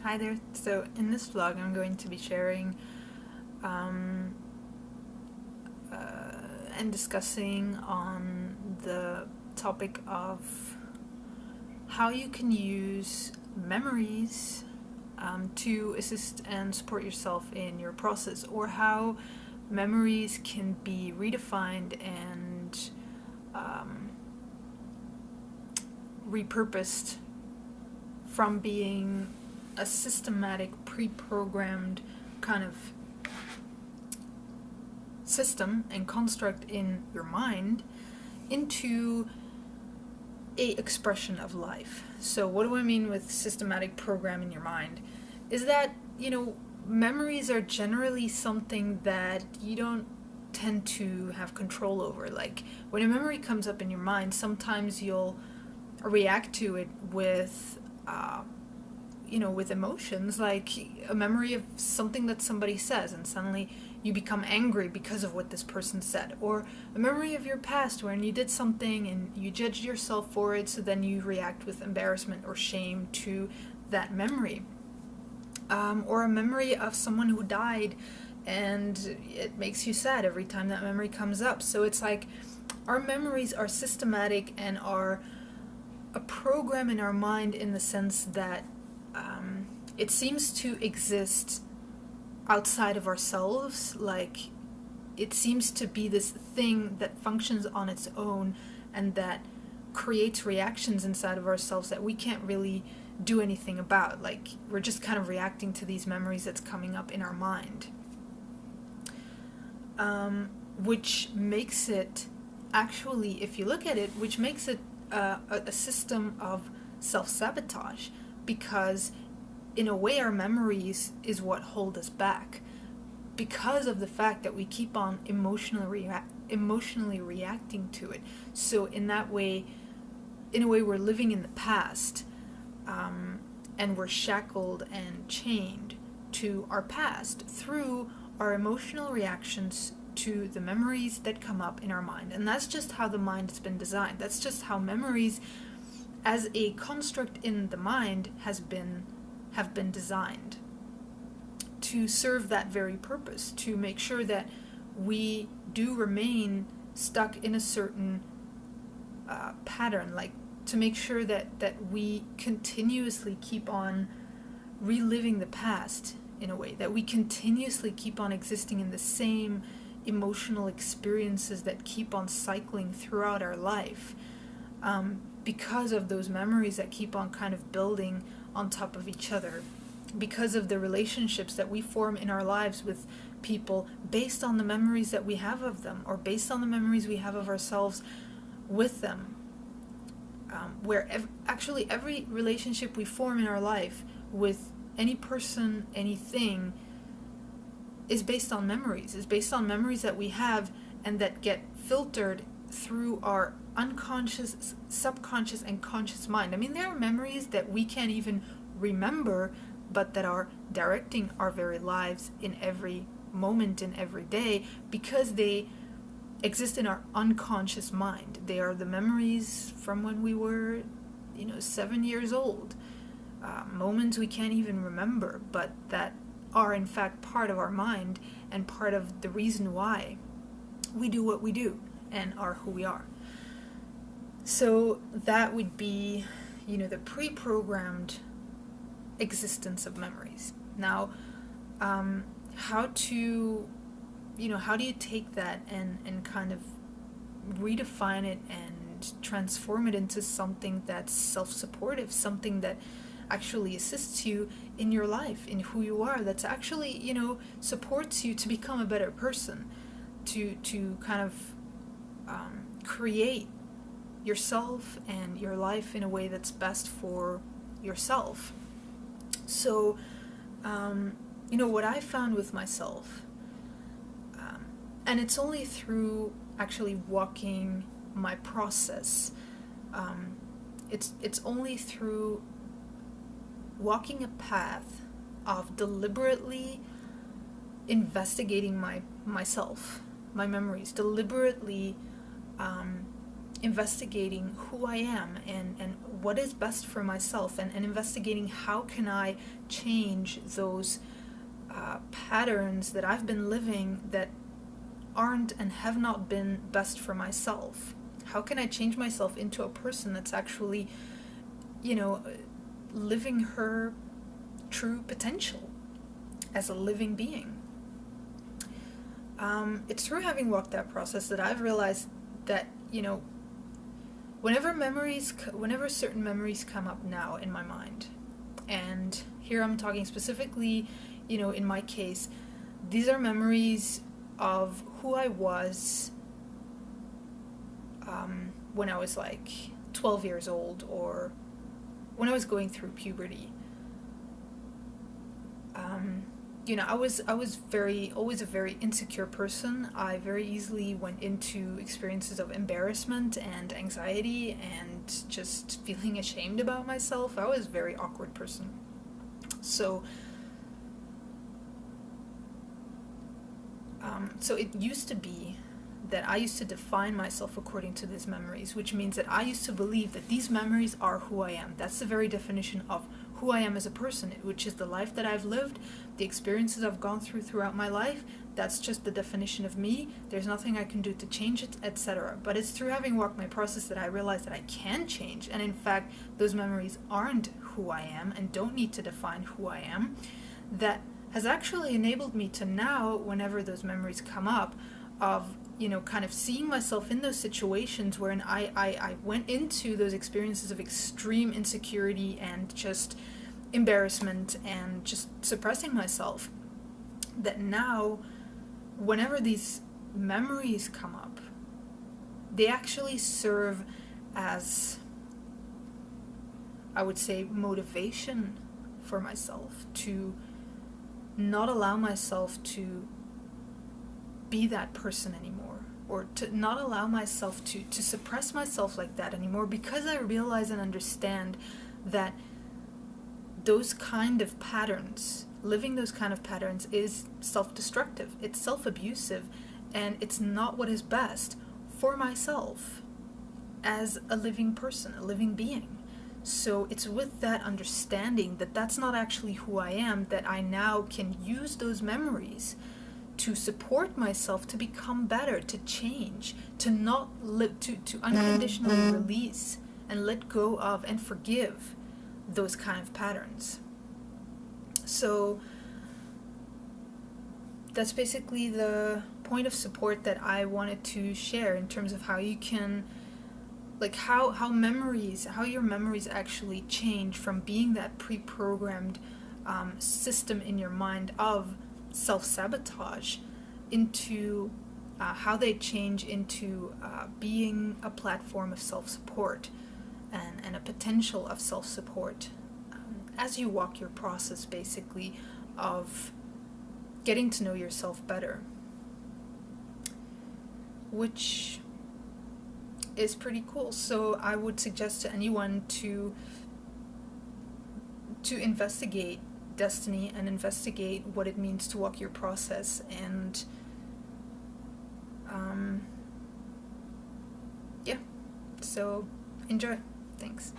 Hi there. So in this vlog, I'm going to be sharing um, and discussing on the topic of how you can use memories to assist and support yourself in your process, or how memories can be redefined and repurposed from being a systematic, pre-programmed kind of system and construct in your mind into a expression of life. So what do I mean with systematic program in your mind? Is that, memories are generally something that you don't tend to have control over. Like when a memory comes up in your mind, sometimes you'll react to it with with emotions, like a memory of something that somebody says and suddenly you become angry because of what this person said, or a memory of your past when you did something and you judged yourself for it, so then you react with embarrassment or shame to that memory, or a memory of someone who died and it makes you sad every time that memory comes up. So it's like our memories are systematic and are a program in our mind, in the sense that it seems to exist outside of ourselves. Like it seems to be this thing that functions on its own and that creates reactions inside of ourselves that we can't really do anything about. Like we're just kind of reacting to these memories that's coming up in our mind, which makes it, actually, if you look at it, which makes it a system of self-sabotage, because in a way our memories is what hold us back, because of the fact that we keep on emotionally reacting to it. So in that way, in a way, we're living in the past, and we're shackled and chained to our past through our emotional reactions to the memories that come up in our mind. And that's just how the mind has been designed. That's just how memories as a construct in the mind have been designed to serve that very purpose, to make sure that we do remain stuck in a certain pattern, like to make sure that we continuously keep on reliving the past, in a way that we continuously keep on existing in the same emotional experiences that keep on cycling throughout our life, because of those memories that keep on kind of building on top of each other, because of the relationships that we form in our lives with people based on the memories that we have of them, or based on the memories we have of ourselves with them, where actually every relationship we form in our life with any person, anything, is based on memories, is based on memories that we have and that get filtered through our unconscious, subconscious, and conscious mind. I mean, there are memories that we can't even remember, but that are directing our very lives in every moment, in every day, because they exist in our unconscious mind. They are the memories from when we were, 7 years old. Moments we can't even remember, but that are in fact part of our mind and part of the reason why we do what we do and are who we are. So that would be, the pre-programmed existence of memories. Now, how do you take that and kind of redefine it and transform it into something that's self-supportive, something that actually assists you in your life, in who you are, that's actually, supports you to become a better person, to kind of create yourself and your life in a way that's best for yourself. So, what I found with myself, and it's only through actually walking my process, it's only through walking a path of deliberately investigating myself, my memories, deliberately investigating who I am and what is best for myself, and investigating how can I change those patterns that I've been living that aren't and have not been best for myself. How can I change myself into a person that's actually, living her true potential as a living being? It's through having walked that process that I've realized that, whenever certain memories come up now in my mind, and here I'm talking specifically, in my case, these are memories of who I was when I was like 12 years old, or when I was going through puberty. I was always a very insecure person. I very easily went into experiences of embarrassment and anxiety and just feeling ashamed about myself. I was a very awkward person. So it used to be that I used to define myself according to these memories, which means that I used to believe that these memories are who I am. That's the very definition of who I am as a person, which is the life that I've lived, the experiences I've gone through throughout my life. That's just the definition of me. There's nothing I can do to change it, etc. But it's through having walked my process that I realized that I can change, and in fact, those memories aren't who I am and don't need to define who I am. That has actually enabled me to now, whenever those memories come up, of kind of seeing myself in those situations wherein I went into those experiences of extreme insecurity and just embarrassment and just suppressing myself, that now whenever these memories come up, they actually serve as, I would say, motivation for myself to not allow myself to be that person anymore, or to not allow myself to suppress myself like that anymore, because I realize and understand that those kind of patterns, living those kind of patterns, is self-destructive, it's self-abusive, and it's not what is best for myself as a living person, a living being. So it's with that understanding that that's not actually who I am, that I now can use those memories to support myself to become better, to change, to not live, to unconditionally release and let go of and forgive those kind of patterns. So that's basically the point of support that I wanted to share in terms of how you can, like how your memories actually change from being that pre-programmed system in your mind of self-sabotage into how they change into being a platform of self-support and a potential of self-support as you walk your process, basically, of getting to know yourself better, which is pretty cool. So I would suggest to anyone to investigate destiny and investigate what it means to walk your process, and so enjoy. Thanks.